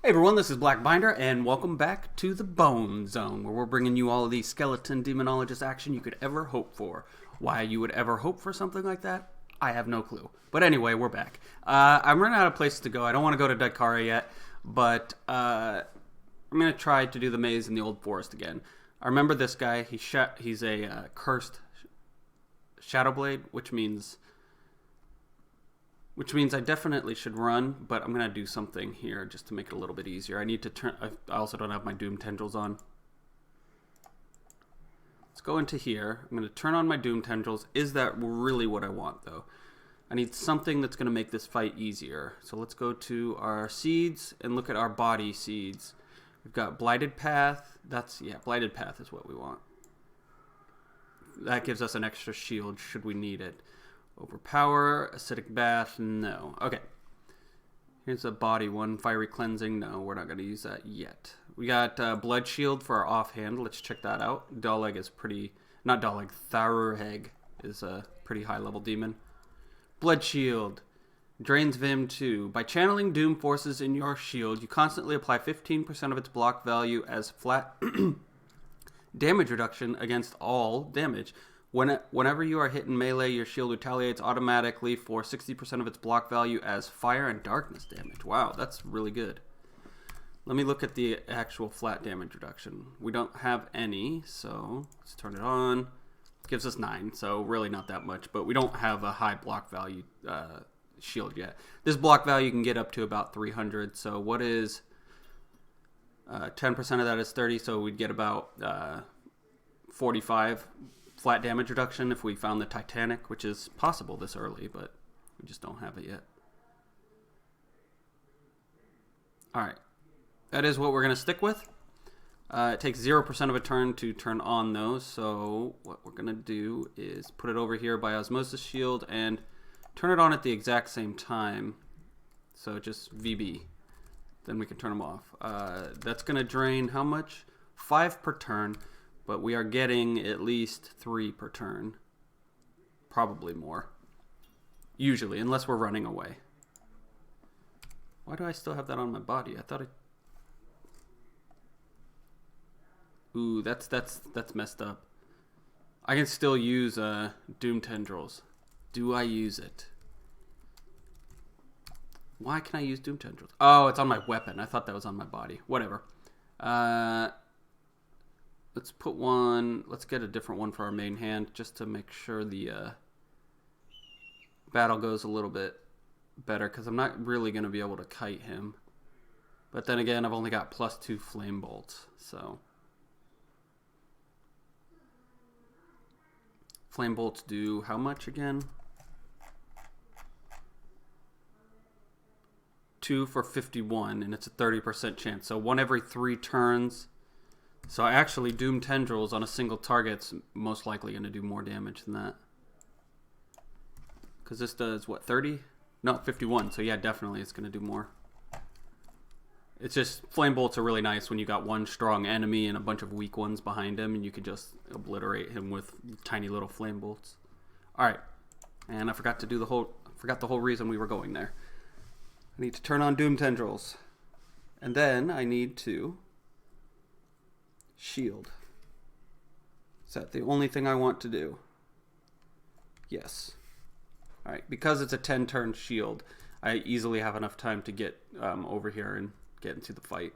Hey everyone, this is Black Binder, and welcome back to the Bone Zone, where we're bringing you all of the skeleton demonologist action you could ever hope for. Why you would ever hope for something like that, I have no clue. But anyway, we're back. I'm running out of places to go. I don't want to go to Daikara yet, but I'm going to try to do the maze in the Old Forest again. I remember this guy. He's a cursed Shadowblade, which means I definitely should run, but I'm going to do something here just to make it a little bit easier. I need to turn... I also don't have my Doom Tendrils on. Let's go into here. I'm going to turn on my Doom Tendrils. Is that really what I want, though? I need something that's going to make this fight easier. So let's go to our seeds and look at our body seeds. We've got Blighted Path. Blighted Path is what we want. That gives us an extra shield should we need it. Overpower, acidic bath, no. Okay. Here's a body one. Fiery cleansing, no. We're not going to use that yet. We got blood shield for our offhand. Let's check that out. Daleg is pretty... Not Daleg. Tharurheg is a pretty high level demon. Blood shield. Drains Vim 2. By channeling Doom forces in your shield, you constantly apply 15% of its block value as flat damage reduction against all damage. Whenever you are hit in melee, your shield retaliates automatically for 60% of its block value as fire and darkness damage. Wow, that's really good. Let me look at the actual flat damage reduction. We don't have any, so let's turn it on. It gives us 9, so really not that much, but we don't have a high block value shield yet. This block value can get up to about 300, so what is 10% of that is 30, so we'd get about 45 flat damage reduction if we found the Titanic, which is possible this early, but we just don't have it yet. Alright, that is what we're going to stick with. It takes 0% of a turn to turn on those, so what we're going to do is put it over here by Osmosis Shield and turn it on at the exact same time, so just VB. Then we can turn them off. That's going to drain how much? 5 per turn. But we are getting at least 3 per turn. Probably more. Usually, unless we're running away. Why do I still have that on my body? I thought it... Ooh, that's messed up. I can still use Doom Tendrils. Do I use it? Why can I use Doom Tendrils? Oh, it's on my weapon. I thought that was on my body. Whatever. Let's put one, let's get a different one for our main hand just to make sure the battle goes a little bit better, because I'm not really going to be able to kite him. But then again, I've only got +2 flame bolts, so. Flame bolts do how much again? 2 for 51, and it's a 30% chance. So 1 every 3 turns. So actually, Doom Tendrils on a single target's most likely going to do more damage than that. Because this does, what, 30? No, 51. So yeah, definitely it's going to do more. It's just, Flame Bolts are really nice when you got one strong enemy and a bunch of weak ones behind him, and you can just obliterate him with tiny little Flame Bolts. Alright, and I forgot to do the whole reason we were going there. I need to turn on Doom Tendrils. And then I need to... shield. Is that the only thing I want to do? Yes. Alright, because it's a 10 turn shield, I easily have enough time to get over here and get into the fight.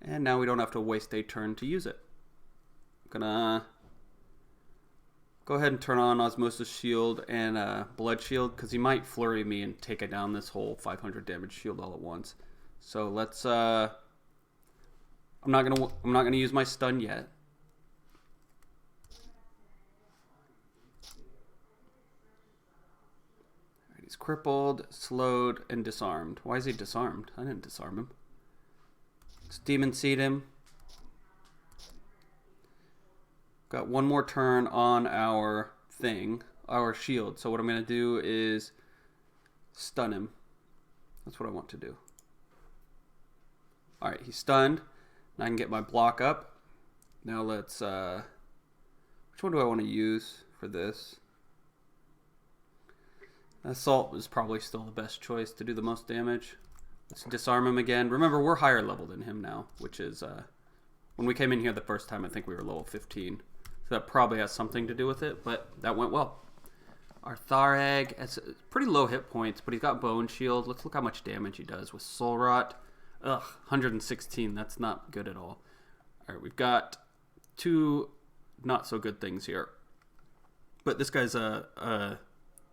And now we don't have to waste a turn to use it. I'm gonna go ahead and turn on Osmosis Shield and Blood Shield, because he might flurry me and take down this whole 500 damage shield all at once. So let's I'm not gonna use my stun yet. Alright, he's crippled, slowed, and disarmed. Why is he disarmed? I didn't disarm him. Let's Demon Seed him. Got one more turn on our shield. So what I'm gonna do is stun him. That's what I want to do. Alright, he's stunned. Now I can get my block up. Now let's, which one do I want to use for this? Assault is probably still the best choice to do the most damage. Let's disarm him again. Remember, we're higher level than him now, which is, when we came in here the first time, I think we were level 15. So that probably has something to do with it, but that went well. Our Tharag has pretty low hit points, but he's got Bone Shield. Let's look how much damage he does with Soul Rot. Ugh, 116. That's not good at all. All right, we've got 2 not so good things here. But this guy's a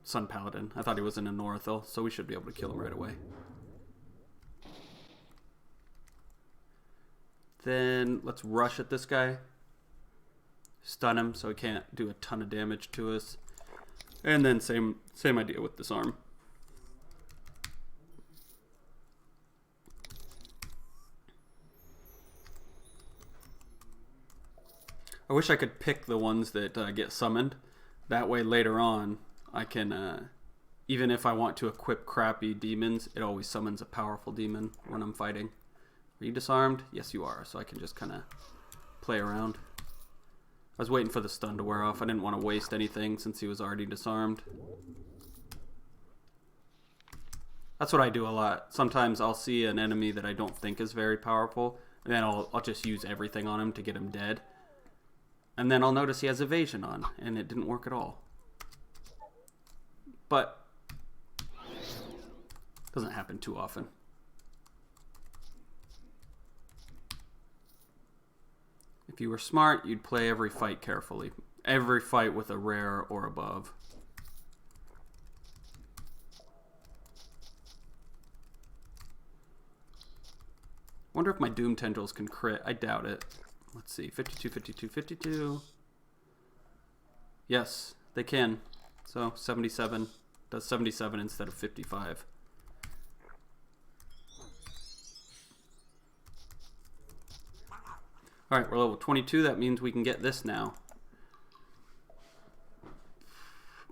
Sun Paladin. I thought he was in a Northel, so we should be able to kill him right away. Then let's rush at this guy. Stun him so he can't do a ton of damage to us. And then same idea with disarm. I wish I could pick the ones that get summoned. That way later on I can, even if I want to equip crappy demons, it always summons a powerful demon when I'm fighting. Are you disarmed? Yes, you are. So I can just kind of play around. I was waiting for the stun to wear off. I didn't want to waste anything since he was already disarmed. That's what I do a lot. Sometimes I'll see an enemy that I don't think is very powerful, and then I'll just use everything on him to get him dead. And then I'll notice he has evasion on, and it didn't work at all. But it doesn't happen too often. If you were smart, you'd play every fight carefully. Every fight with a rare or above. Wonder if my Doom Tendrils can crit. I doubt it. Let's see. 52, 52, 52. Yes, they can. So 77. Does 77 instead of 55. Alright, we're level 22. That means we can get this now.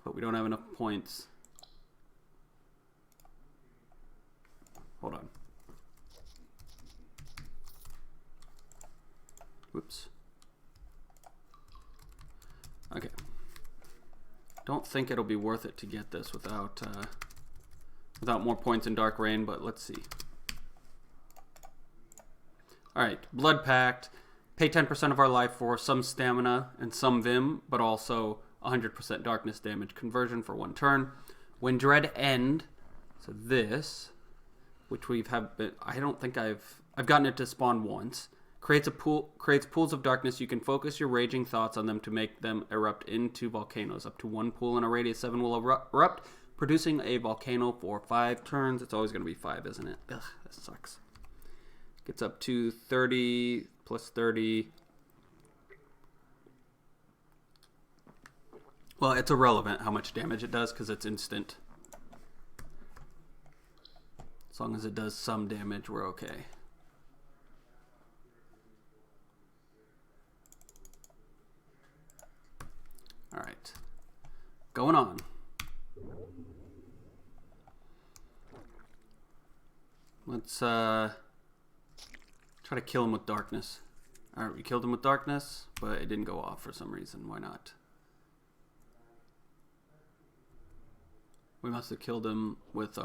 But we don't have enough points. Hold on. Whoops. Okay. Don't think it'll be worth it to get this without more points in Dark Rain, but let's see. Alright, Blood Pact. Pay 10% of our life for some stamina and some Vim, but also 100% darkness damage conversion for 1 turn. When Dread End, so this, which I don't think I've gotten it to spawn once. Creates pools of darkness. You can focus your raging thoughts on them to make them erupt into volcanoes. Up to 1 pool in a radius 7 will erupt, producing a volcano for 5 turns. It's always going to be 5, isn't it? Ugh, that sucks. Gets up to 30 plus 30. Well, it's irrelevant how much damage it does because it's instant. As long as it does some damage, we're okay. All right, going on. Let's try to kill him with darkness. All right, we killed him with darkness, but it didn't go off for some reason. Why not? We must have killed him with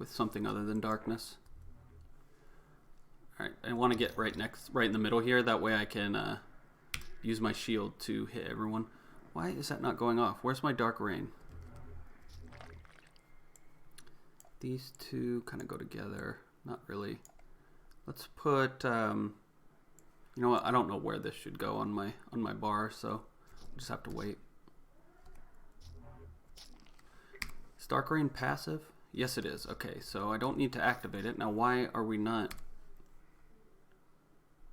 something other than darkness. All right, I want to get right in the middle here. That way I can use my shield to hit everyone. Why is that not going off? Where's my Dark Rain? These two kind of go together. Not really. Let's put, you know what? I don't know where this should go on my bar, so I'll just have to wait. Is Dark Rain passive? Yes, it is. Okay, so I don't need to activate it. Now, why are we not?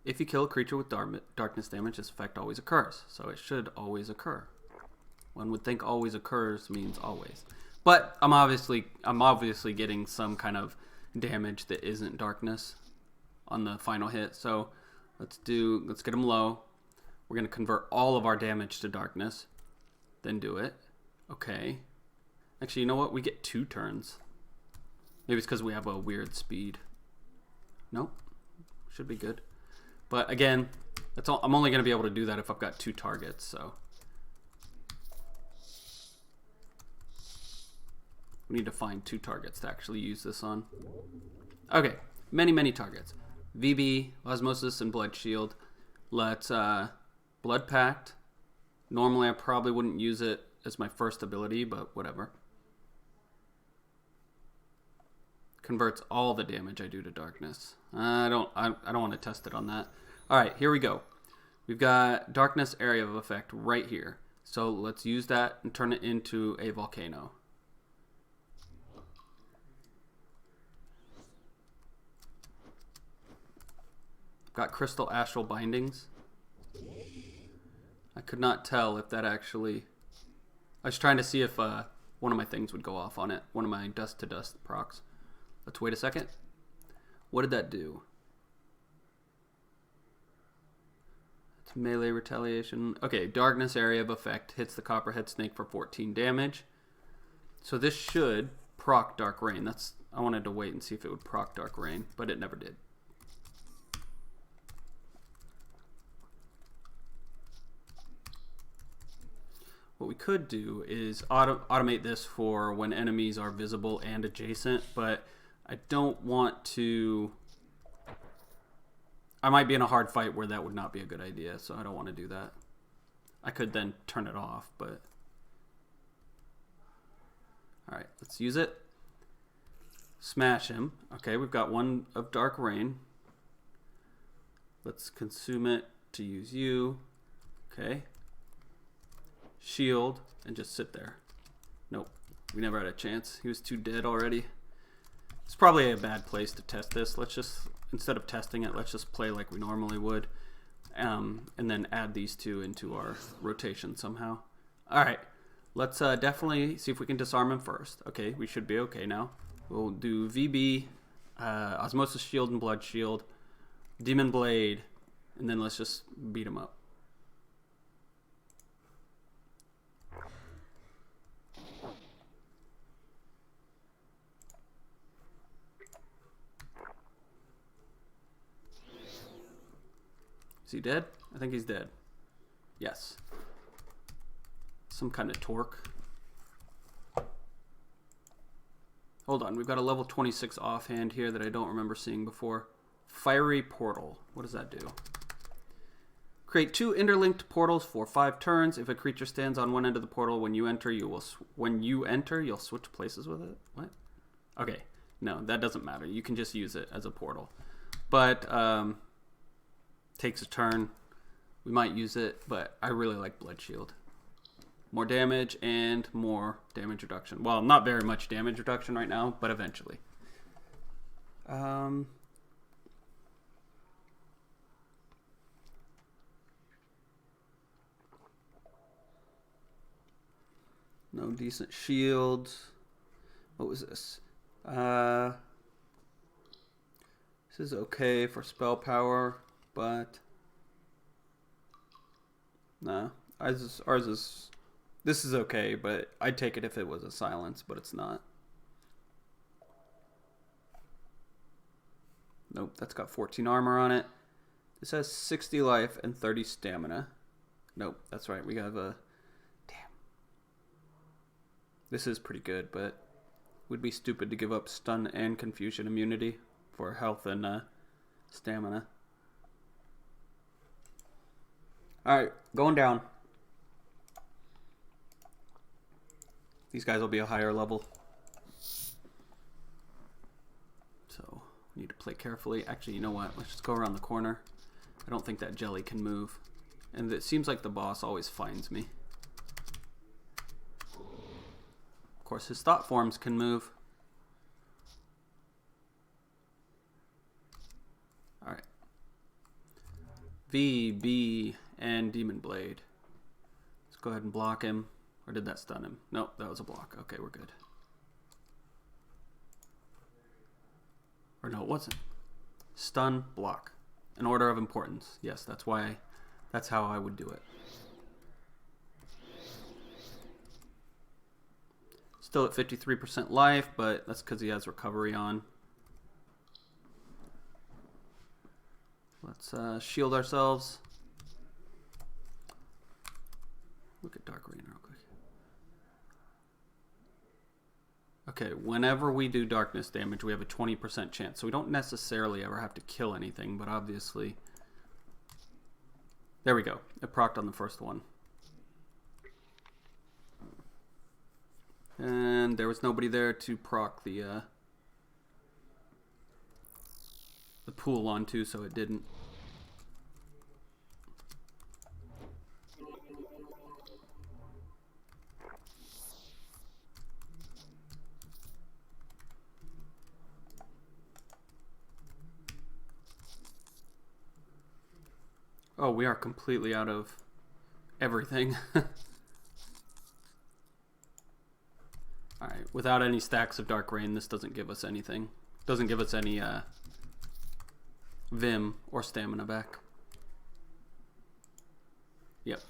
If you kill a creature with darkness damage, this effect always occurs. So it should always occur. One would think always occurs means always. But I'm obviously getting some kind of damage that isn't darkness on the final hit. So let's get him low. We're going to convert all of our damage to darkness. Then do it. Okay. Actually, you know what? We get 2 turns. Maybe it's because we have a weird speed. Nope. Should be good. But again, that's all. I'm only going to be able to do that if I've got 2 targets. So we need to find 2 targets to actually use this on. Okay, many targets. VB, Osmosis, and Blood Shield. Let's Blood Pact. Normally, I probably wouldn't use it as my first ability, but whatever. Converts all the damage I do to darkness. I don't want to test it on that. All right, here we go. We've got darkness area of effect right here. So let's use that and turn it into a volcano. Got crystal astral bindings. I could not tell if that actually... I was trying to see if one of my things would go off on it. One of my dust to dust procs. Let's wait a second. What did that do? It's melee retaliation. Okay, darkness area of effect hits the copperhead snake for 14 damage. So this should proc Dark Rain. I wanted to wait and see if it would proc Dark Rain, but it never did. What we could do is automate this for when enemies are visible and adjacent, but I don't want to... I might be in a hard fight where that would not be a good idea, so I don't want to do that. I could then turn it off, but... Alright, let's use it. Smash him. Okay, we've got one of Dark Rain. Let's consume it to use you. Okay. Shield, and just sit there. Nope, we never had a chance. He was too dead already. It's probably a bad place to test this. Let's just, instead of testing it, let's just play like we normally would. And then add these two into our rotation somehow. Alright, let's definitely see if we can disarm him first. Okay, we should be okay now. We'll do VB, Osmosis Shield and Blood Shield, Demon Blade, and then let's just beat him up. Is he dead? I think he's dead. Yes. Some kind of torque. Hold on, we've got a level 26 offhand here that I don't remember seeing before. Fiery Portal. What does that do? Create 2 interlinked portals for 5 turns. If a creature stands on one end of the portal, when you enter, you'll switch places with it. What? Okay. No, that doesn't matter. You can just use it as a portal. But takes a turn. We might use it, but I really like Blood Shield. More damage and more damage reduction. Well, not very much damage reduction right now, but eventually. No decent shields. What was this? This is okay for spell power, but no, ours is. This is okay, but I'd take it if it was a silence, but it's not. Nope, that's got 14 armor on it. This has 60 life and 30 stamina. Nope, that's right. We have a... Damn. This is pretty good, but would be stupid to give up stun and confusion immunity for health and stamina. Alright, going down. These guys will be a higher level. So, we need to play carefully. Actually, you know what? Let's just go around the corner. I don't think that jelly can move. And it seems like the boss always finds me. Of course, his thought forms can move. Alright. V, B, and Demon Blade. Let's go ahead and block him. Or did that stun him? Nope, that was a block. Okay, we're good. Or no, it wasn't. Stun, block. An order of importance. Yes, that's how I would do it. Still at 53% life, but that's because he has recovery on. Let's shield ourselves. Look at Dark Rain real quick. Okay, whenever we do darkness damage, we have a 20% chance. So we don't necessarily ever have to kill anything, but obviously... There we go. It procced on the first one. And there was nobody there to proc the pool onto, so it didn't. Oh, we are completely out of everything. Alright, without any stacks of Dark Rain, this doesn't give us anything. Doesn't give us any Vim or stamina back. Yep.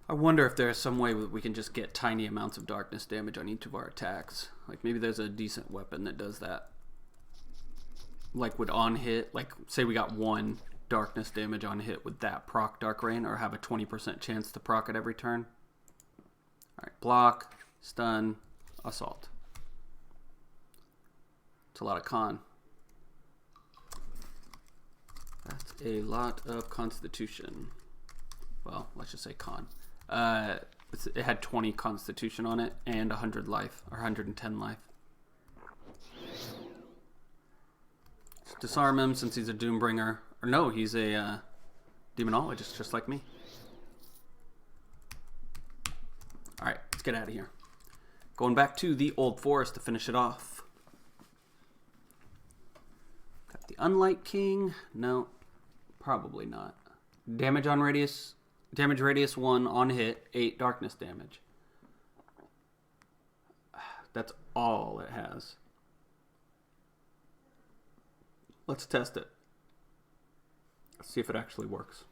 I wonder if there's some way we can just get tiny amounts of darkness damage on each of our attacks. Like maybe there's a decent weapon that does that. Like would on hit, like say we got 1 darkness damage on hit, would that proc Dark Rain or have a 20% chance to proc at every turn? Alright, block, stun, assault. It's a lot of con. That's a lot of constitution. Well, let's just say con. It had 20 constitution on it and 100 life, or 110 life. Let's disarm him since he's a Doombringer. Or no, he's a Demonologist, just like me. Alright, let's get out of here. Going back to the Old Forest to finish it off. Got the Unlight King. No, probably not. Damage on radius. Damage radius 1 on hit, 8 darkness damage. That's all it has. Let's test it. Let's see if it actually works.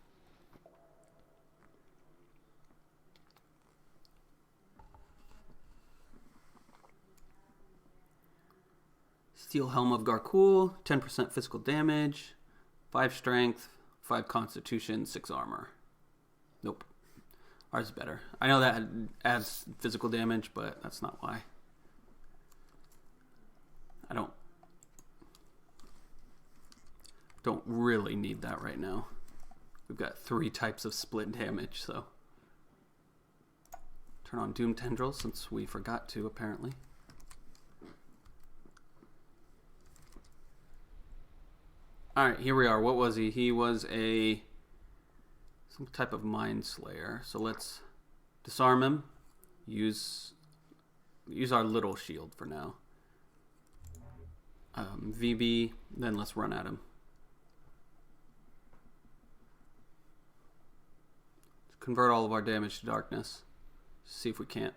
Steel Helm of Garkul, 10% physical damage, 5 strength, 5 constitution, 6 armor. Nope. Ours is better. I know that adds physical damage, but that's not why. I don't really need that right now. We've got 3 types of split damage, so. Turn on Doom Tendril since we forgot to, apparently. Alright, here we are. What was he? He was some type of Mind Slayer. So let's disarm him. Use our little shield for now. VB, then let's run at him. Convert all of our damage to darkness. See if we can't.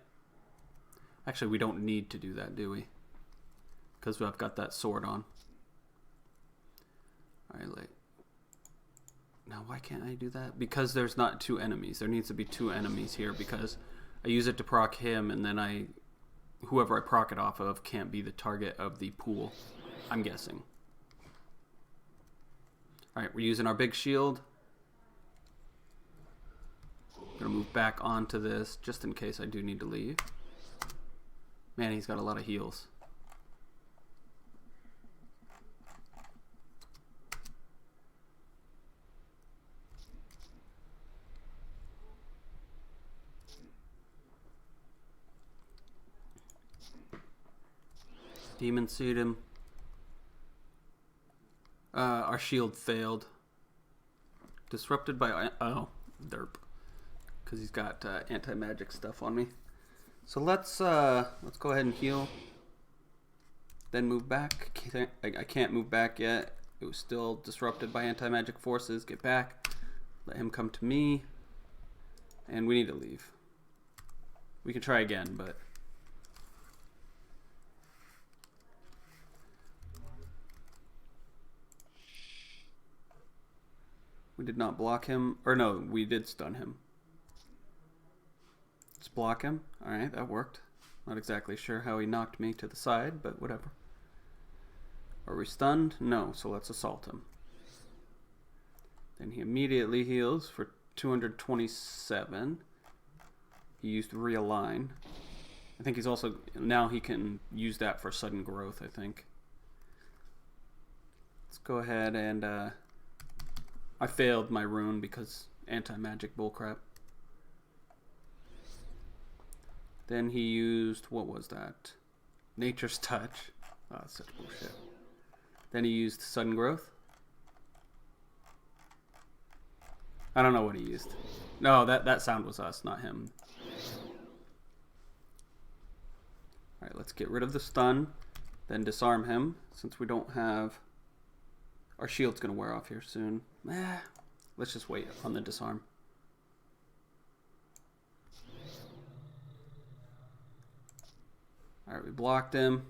Actually, we don't need to do that, do we? Because I've got that sword on. Alright, now why can't I do that? Because there's not 2 enemies. There needs to be 2 enemies here because I use it to proc him and then whoever I proc it off of can't be the target of the pool, I'm guessing. Alright, we're using our big shield. Gonna move back onto this just in case I do need to leave. Man, he's got a lot of heals. Demon Seed him. Our shield failed. Disrupted by... Oh, derp. Because he's got anti-magic stuff on me. So let's go ahead and heal. Then move back. I can't move back yet. It was still disrupted by anti-magic forces. Get back. Let him come to me. And we need to leave. We can try again, but... We did not block him. Or no, we did stun him. Let's block him. Alright, that worked. Not exactly sure how he knocked me to the side, but whatever. Are we stunned? No, so let's assault him. Then he immediately heals for 227. He used realign. I think he's also, now he can use that for sudden growth, I think. Let's go ahead and, I failed my rune because anti-magic bullcrap. Then he used, what was that? Nature's Touch. Oh, that's such bullshit. Then he used sudden growth. I don't know what he used. No, that sound was us, not him. Alright, let's get rid of the stun. Then disarm him, since we don't have... Our shield's going to wear off here soon. Let's just wait on the disarm. Alright, we blocked him.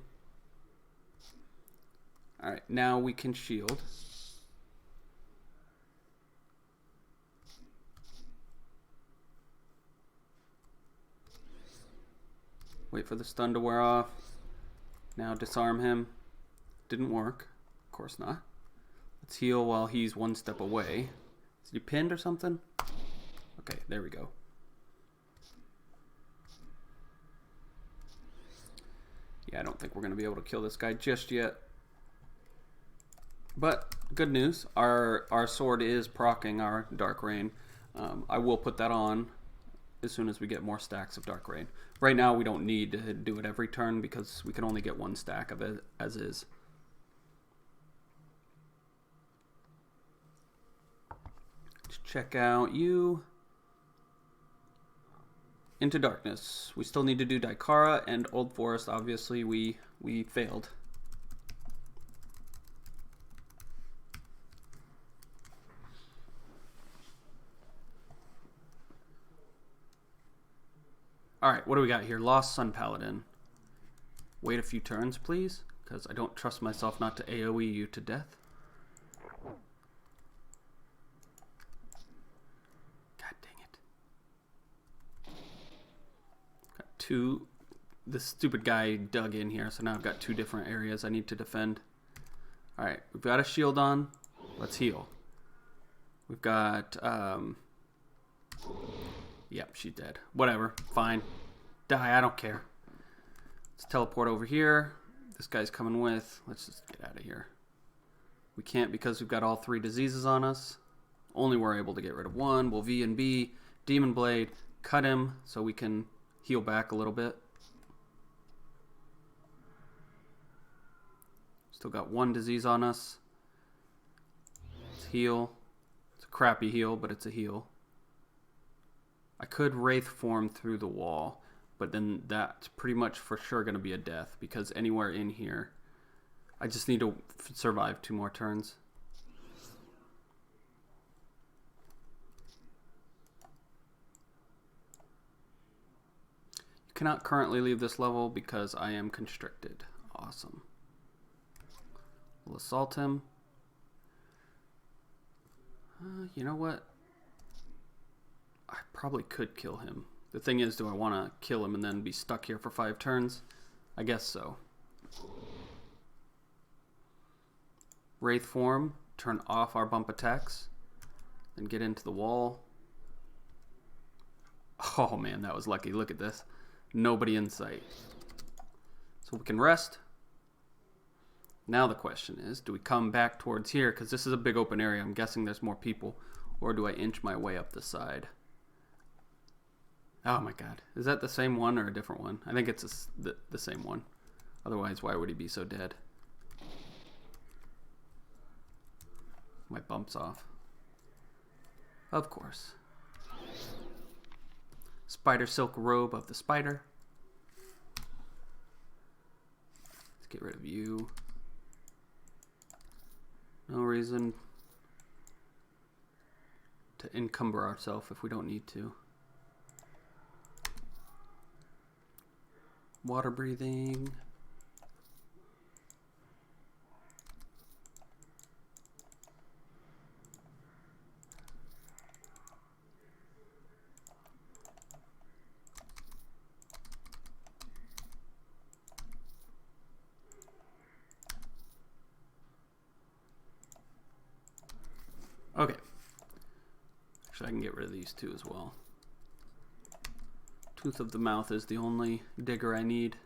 Alright, now we can shield. Wait for the stun to wear off. Now disarm him. Didn't work. Of course not. Let's heal while he's one step away. Is he pinned or something? Okay, there we go. Yeah, I don't think we're going to be able to kill this guy just yet. But, good news. Our sword is proccing our Dark Rain. I will put that on as soon as we get more stacks of Dark Rain. Right now, we don't need to do it every turn because we can only get one stack of it as is. Let's check out you. Into Darkness. We still need to do Daikara and Old Forest. Obviously, we failed. Alright, what do we got here? Lost Sun Paladin. Wait a few turns, please, because I don't trust myself not to AoE you to death. God dang it. Got two. This stupid guy dug in here, so now I've got two different areas I need to defend. Alright, we've got a shield on. Let's heal. We've got, yep, she's dead. Whatever, fine. Die, I don't care. Let's teleport over here. This guy's coming with. Let's just get out of here. We can't because we've got all three diseases on us. Only we're able to get rid of one. We'll V and B, Demon Blade, cut him so we can heal back a little bit. Still got one disease on us. Let's heal. It's a crappy heal, but it's a heal. I could Wraith form through the wall, but then that's pretty much for sure going to be a death because anywhere in here, I just need to survive 2 more turns. You cannot currently leave this level because I am constricted. Awesome. We'll assault him. You know what? I probably could kill him. The thing is, do I want to kill him and then be stuck here for 5 turns? I guess so. Wraith form, turn off our bump attacks, then get into the wall. Oh man, that was lucky. Look at this. Nobody in sight. So we can rest. Now the question is, do we come back towards here? Because this is a big open area. I'm guessing there's more people. Or do I inch my way up the side? Oh my god. Is that the same one or a different one? I think it's the same one. Otherwise, why would he be so dead? My bump's off. Of course. Spider silk robe of the spider. Let's get rid of you. No reason to encumber ourselves if we don't need to. Water breathing. Okay. Actually, I can get rid of these two as well. Tooth of the Mouth is the only digger I need.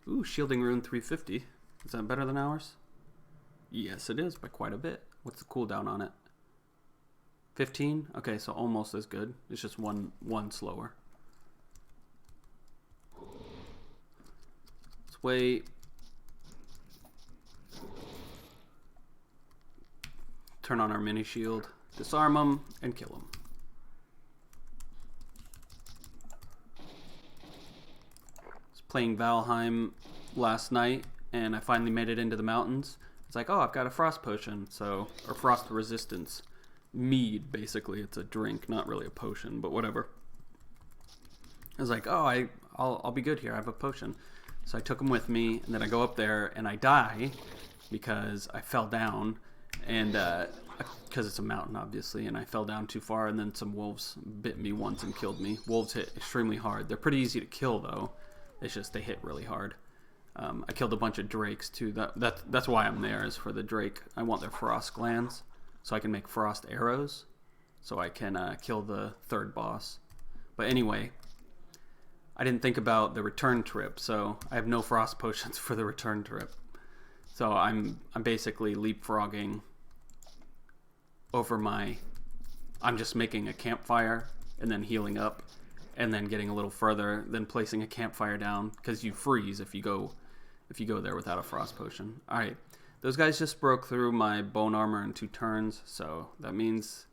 Ooh, Shielding Rune 350. Is that better than ours? Yes, it is, by quite a bit. What's the cooldown on it? 15? Okay, so almost as good. It's just one slower. Let's wait. Turn on our mini shield, disarm them, and kill them. I was playing Valheim last night, and I finally made it into the mountains. It's like, oh, I've got a frost potion, or frost resistance mead, basically. It's a drink, not really a potion, but whatever. I was like, oh, I'll be good here. I have a potion. So I took them with me, and then I go up there, and I die because I fell down, and because it's a mountain, obviously, and I fell down too far, and then some wolves bit me once and killed me. Wolves hit extremely hard. They're pretty easy to kill, though. It's just they hit really hard. I killed a bunch of drakes, too. That's why I'm there, is for the drake. I want their frost glands, so I can make frost arrows, so I can kill the third boss. But anyway, I didn't think about the return trip, so I have no frost potions for the return trip. So I'm basically leapfrogging over I'm just making a campfire and then healing up and then getting a little further, then placing a campfire down, because you freeze if you go there without a frost potion. All right, those guys just broke through my bone armor in 2 turns, so that means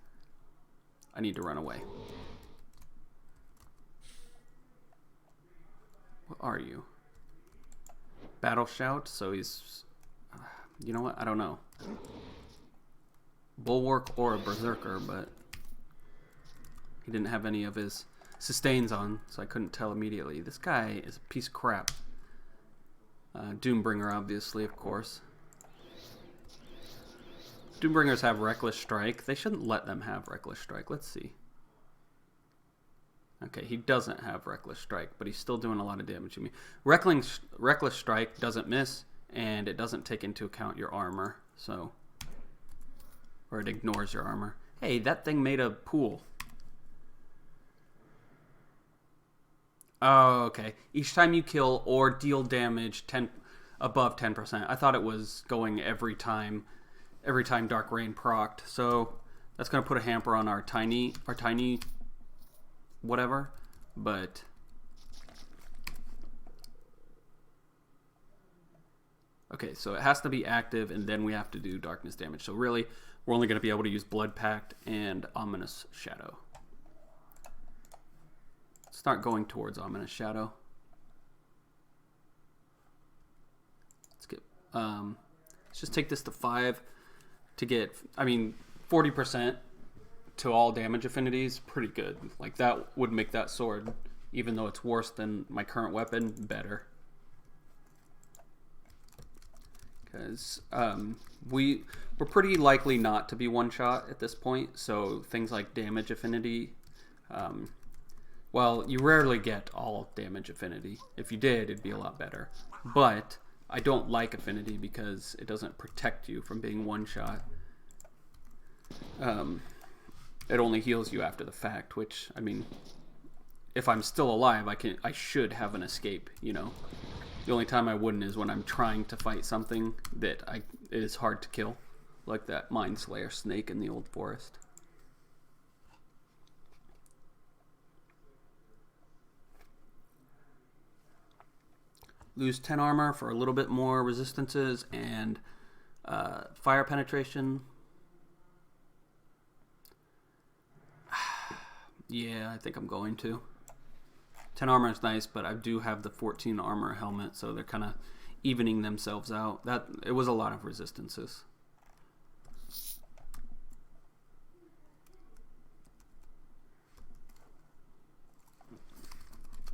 I need to run away. What are you? Battle shout, so he's... You know what? I don't know. Bulwark or a berserker, but he didn't have any of his sustains on, so I couldn't tell immediately. This guy is a piece of crap. Doombringer, obviously, of course. Doombringers have Reckless Strike. They shouldn't let them have Reckless Strike. Let's see. Okay, he doesn't have Reckless Strike, but he's still doing a lot of damage to me. Reckless Strike doesn't miss, and it doesn't take into account your armor, so... Or it ignores your armor. Hey, that thing made a pool. Oh, okay. Each time you kill or deal damage above 10%. I thought it was going every time Dark Rain procced. So that's going to put a hamper on our tiny whatever, but... Okay, so it has to be active, and then we have to do darkness damage. So really, we're only going to be able to use Blood Pact and Ominous Shadow. Start going towards Ominous Shadow. Let's just take this to 5 to get, 40% to all damage affinities. Pretty good. Like, that would make that sword, even though it's worse than my current weapon, better. Because we're pretty likely not to be one-shot at this point, so things like damage affinity, well, you rarely get all damage affinity. If you did, it'd be a lot better. But I don't like affinity because it doesn't protect you from being one-shot. It only heals you after the fact, which, if I'm still alive, I should have an escape, you know. The only time I wouldn't is when I'm trying to fight something that it is hard to kill, like that Mind Slayer snake in the old forest. Lose 10 armor for a little bit more resistances and fire penetration. Yeah, I think I'm going to. 10 armor is nice, but I do have the 14 armor helmet, so they're kind of evening themselves out. It was a lot of resistances.